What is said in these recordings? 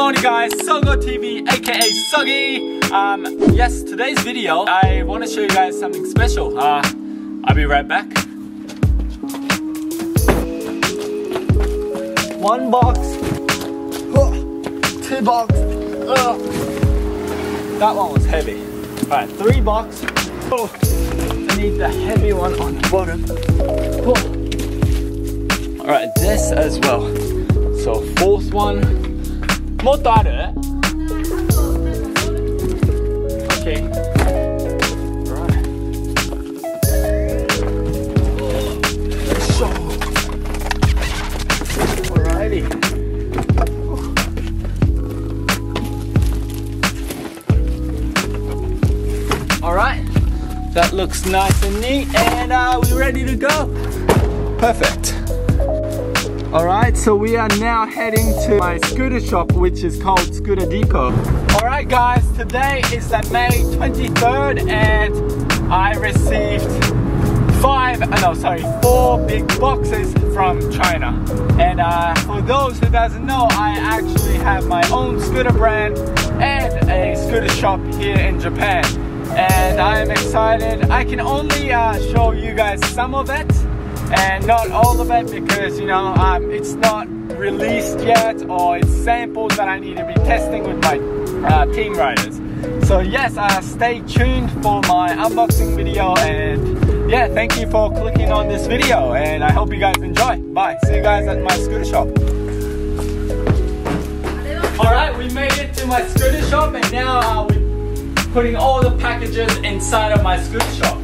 morning guys, SOGOTV aka Soggy. Yes, today's video I want to show you guys something special. I'll be right back. One box, two box. That one was heavy. Alright, 3 box. I need the heavy one on the bottom. Alright, this as well. So 4th one. もっとある? Okay. Alright. Alrighty. Alright. That looks nice and neat, and we're ready to go. Perfect. Alright, so we are now heading to my scooter shop, which is called Scooter Depot. Alright guys, today is the May 23rd and I received 4 big boxes from China. And for those who doesn't know, I actually have my own scooter brand and a scooter shop here in Japan. And I am excited. I can only show you guys some of it and not all of it because, you know, it's not released yet, or it's samples that I need to be testing with my team riders. So yes, stay tuned for my unboxing video, and yeah, thank you for clicking on this video, and I hope you guys enjoy. Bye, see you guys at my scooter shop. Alright, we made it to my scooter shop, and now we're putting all the packages inside of my scooter shop.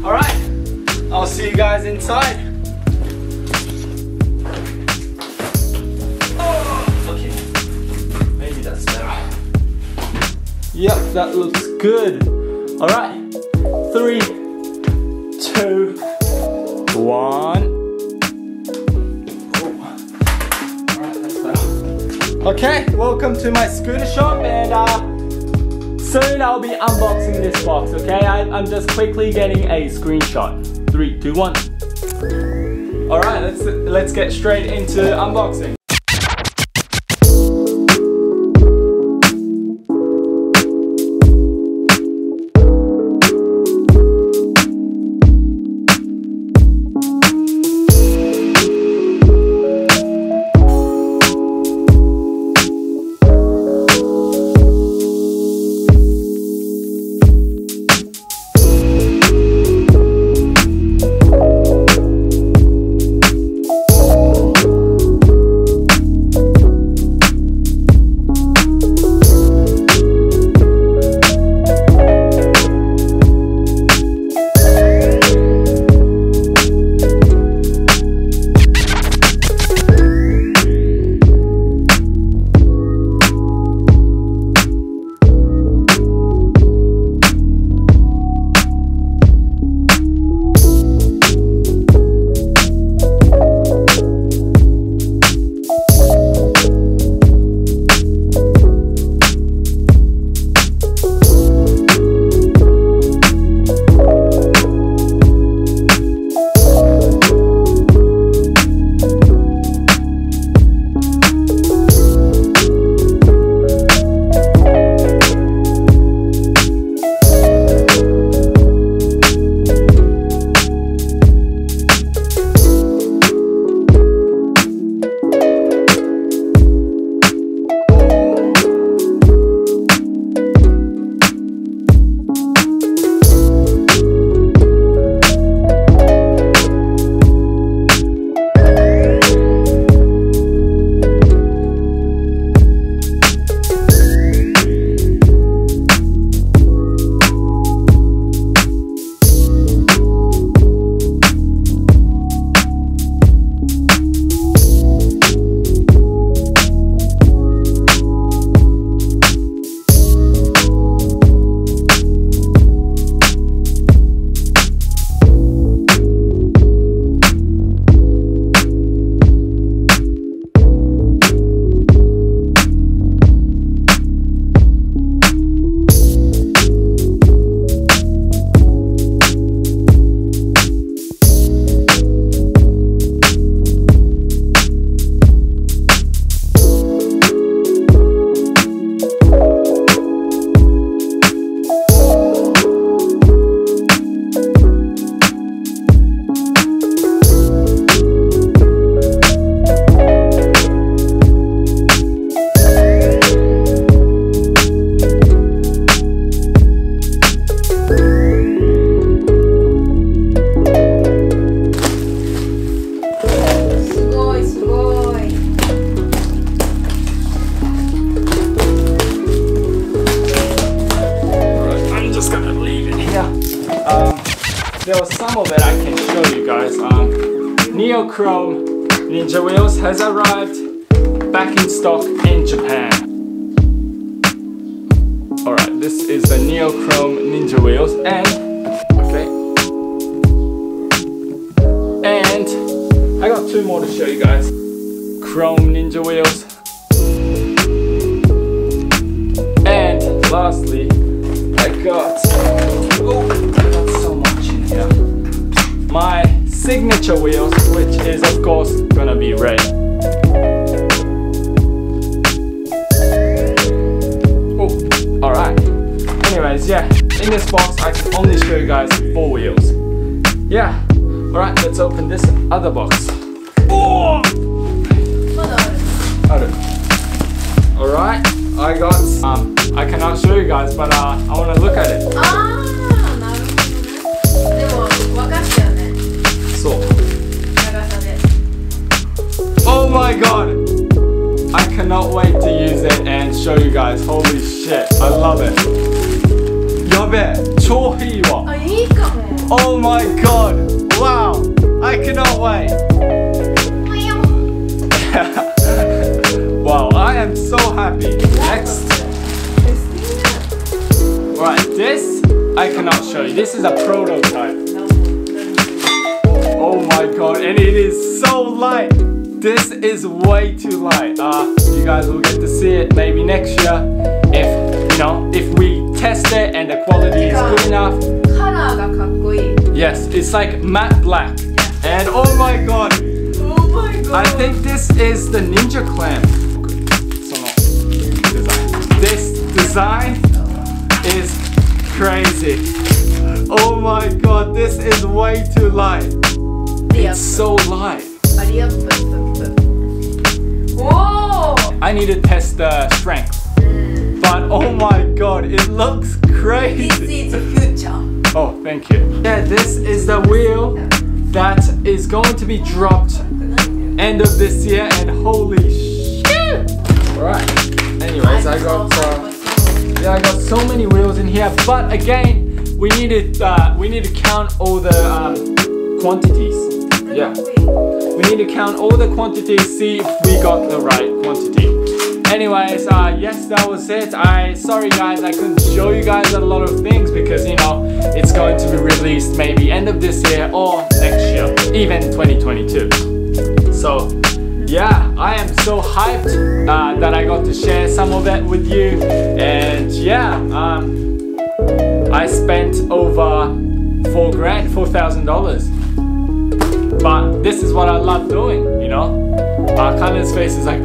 Alright, I'll see you guys inside. Oh, okay, maybe that's better. Yep, that looks good. Alright, 3, 2, 1. Alright, that's better. Okay, welcome to my scooter shop, and soon I'll be unboxing this box, okay? I'm just quickly getting a screenshot. 3, 2, 1. Alright, let's get straight into unboxing. there was some of it I can show you guys. Neochrome Ninja wheels has arrived back in stock in Japan. Alright, this is the Neochrome Ninja wheels, and and I got two more to show you guys. Chrome Ninja wheels. And lastly, I got so much in here. My signature wheels, which is of course gonna be red. Alright. Anyways, yeah, in this box I can only show you guys 4 wheels. Yeah. Alright, let's open this other box. Oh! Alright, I got I cannot show you guys, but I wanna look at it. Oh my god! I cannot wait to use it and show you guys. Holy shit, I love it. Yabe, 超いいわ。いいかも。Oh my god! Wow! I cannot wait. Wow, I am so happy. Next. Right, this I cannot show you. This is a prototype. Oh my god, and it is so light. This is way too light. You guys will get to see it maybe next year if if we test it and the quality is good enough. Yes, it's like matte black. And oh my god. I think this is the Ninja clamp. This design is crazy. Oh my god, this is way too light. It's so light. I need to test the strength. But oh my god, it looks crazy. This is the future. Oh, thank you. Yeah, this is the wheel that is going to be dropped end of this year, and holy shit! Alright. Anyways, I got so many wheels in here, but again, we need to count all the quantities. Yeah. We need to count all the quantities, see if we got the right quantity. Anyways, yes, that was it. Sorry guys, I couldn't show you guys a lot of things because it's going to be released maybe end of this year or next year, even 2022. So yeah, I am so hyped that I got to share some of it with you. And yeah, I spent over $4,000. But this is what I love doing, Kanan's face is like.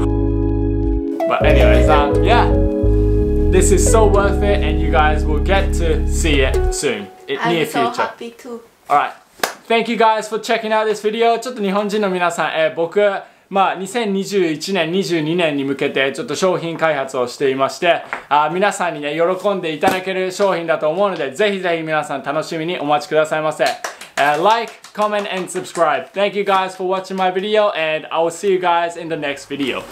But anyways, yeah, this is so worth it, and you guys will get to see it soon, in near future. I'm so happy too. Alright, thank you guys for checking out this video. ちょっと日本人の皆さん、僕2021年、22年に向けてちょっと商品開発をしていまして、皆さんにね、喜んでいただける商品だと思うので、ぜひぜひ皆さん楽しみにお待ちくださいませ。Like, comment, and subscribe. Thank you guys for watching my video, and I will see you guys in the next video.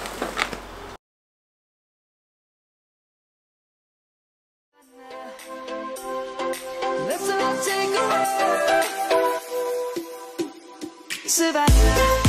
Let's all take a ride.